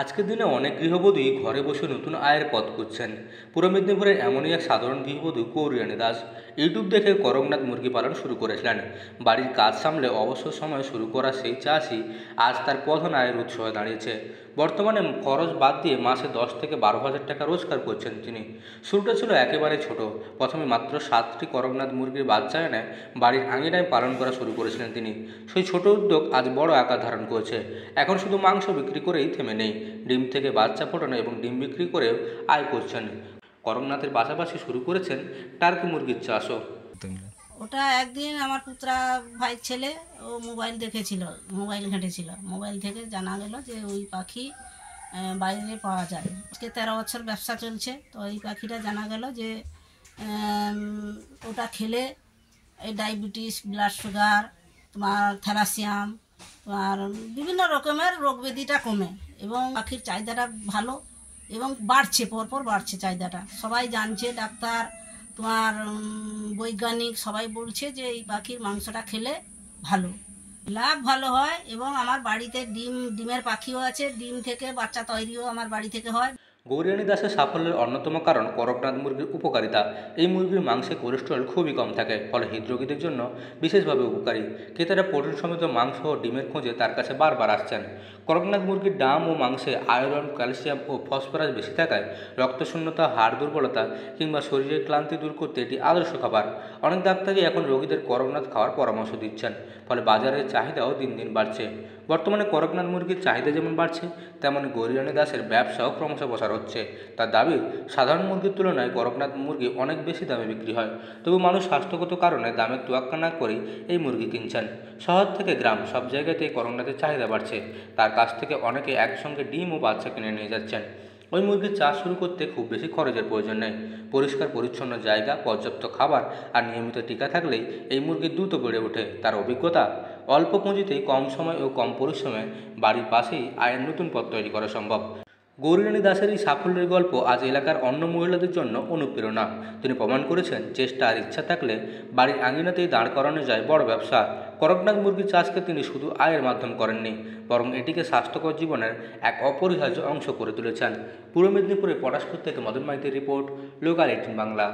আজকের দিনে অনেক গৃহবধূই ঘরে বসে নতুন আয়ের পথ খুঁজছেন। পূর্ব মেদিনীপুরের এমনই এক সাধারণ গৃহবধূ কৌরিয়ানী দাস ইউটিউব দেখে করকনাথ মুরগি পালন শুরু করেছিলেন। বাড়ির কাজ সামলে অবসর সময় শুরু করা সেই চাষই আজ তার প্রধান আয়ের উৎস হয়ে দাঁড়িয়েছে। বর্তমানে খরচ বাদ দিয়ে মাসে 10 থেকে 12 হাজার টাকা রোজগার করছেন তিনি। শুরুটা ছিল একেবারে ছোট। প্রথমে মাত্র 7টি করকনাথ মুরগির বাচ্চা এনে বাড়ির আঙিনায় পালন করা শুরু করেছিলেন তিনি। সেই ছোট উদ্যোগ আজ বড় আকার ধারণ করেছে। এখন শুধু মাংস বিক্রি করেই থেমে নেই, ডিম থেকে বাচ্চা ফোটানো এবং ডিম বিক্রি করেও আয় করছেন। করকনাথের পাশাপাশি শুরু করেছেন টার্কি মুরগির চাষও। ওটা একদিন আমার পুত্রা ভাই ছেলে ও মোবাইল দেখেছিল, মোবাইল ঘেঁটেছিল, মোবাইল থেকে জানা গেল যে ওই পাখি বাইরে পাওয়া যায়। আজকে 13 বছর ব্যবসা চলছে, তো ওই পাখিটা জানা গেল যে ওটা খেলে এই ডায়াবেটিস, ব্লাড সুগার, তোমার থ্যালাসিয়াম, তোমার বিভিন্ন রকমের রোগ ব্যাধিটা কমে এবং পাখির চাহিদাটা ভালো এবং বাড়ছে, পরপর বাড়ছে চাহিদাটা। সবাই জানছে, ডাক্তার, তোমার বৈজ্ঞানিক সবাই বলছে যে এই পাখির মাংসটা খেলে ভালো, লাভ ভালো হয়। এবং আমার বাড়িতে ডিমের পাখিও আছে, ডিম থেকে বাচ্চা তৈরিও আমার বাড়ি থেকে হয়। গৌরিয়ানী দাসের সাফল্যের অন্যতম কারণ করকনাথ মুরগির উপকারিতা। এই মুরগির মাংসে কোলেস্টেরল খুবই কম থাকে, ফলে হৃদরোগীদের জন্য বিশেষভাবে উপকারী। ক্রেতারা প্রোটিন সমৃদ্ধ মাংস ও ডিমের খোঁজে তার কাছে বারবার আসছেন। করকনাথ মুরগির ডাম ও মাংসে আয়রন, ক্যালসিয়াম ও ফসফরাস বেশি থাকায় রক্তশূন্যতা, হাড় দুর্বলতা কিংবা শরীরের ক্লান্তি দূর করতে এটি আদর্শ খাবার। অনেক ডাক্তারই এখন রোগীদের করকনাথ খাওয়ার পরামর্শ দিচ্ছেন, ফলে বাজারের চাহিদাও দিন দিন বাড়ছে। বর্তমানে করকনাথ মুরগির চাহিদা যেমন বাড়ছে, তেমনি গৌরিয়ানী দাসের ব্যবসাও ক্রমশ প্রসার হচ্ছে। তার দাবি, সাধারণ মুরগির তুলনায় করকনাথ মুরগি অনেক বেশি দামে বিক্রি হয়, তবু মানুষ স্বাস্থ্যগত কারণে দামের তোয়াক্কা না করেই এই মুরগি কিনছেন। শহর থেকে গ্রাম সব জায়গাতেই করকনাথের চাহিদা বাড়ছে। তার কাছ থেকে অনেকে একসঙ্গে ডিম ও বাচ্চা কিনে নিয়ে যাচ্ছেন। ওই মুরগির চাষ শুরু করতে খুব বেশি খরচের প্রয়োজন নেই। পরিষ্কার পরিচ্ছন্ন জায়গা, পর্যাপ্ত খাবার আর নিয়মিত টিকা থাকলেই এই মুরগি দ্রুত বেড়ে ওঠে। তার অভিজ্ঞতা, অল্প পুঁজিতেই কম সময় ও কম পরিশ্রমে বাড়ির পাশেই আয়ের নতুন পথ তৈরি করা সম্ভব। গৌরিয়ানী দাসের এই সাফল্যের গল্প আজ এলাকার অন্য মহিলাদের জন্য অনুপ্রেরণা। তিনি প্রমাণ করেছেন, চেষ্টা আর ইচ্ছা থাকলে বাড়ির আঙিনাতেই দাঁড় করানো যায় বড় ব্যবসা। করকনাথ মুরগির চাষকে তিনি শুধু আয়ের মাধ্যম করেননি, বরং এটিকে স্বাস্থ্যকর জীবনের এক অপরিহার্য অংশ করে তুলেছেন। পূর্ব মেদিনীপুরের পটাশপুর থেকে মদন মাইতির রিপোর্ট, লোকাল 18 বাংলা।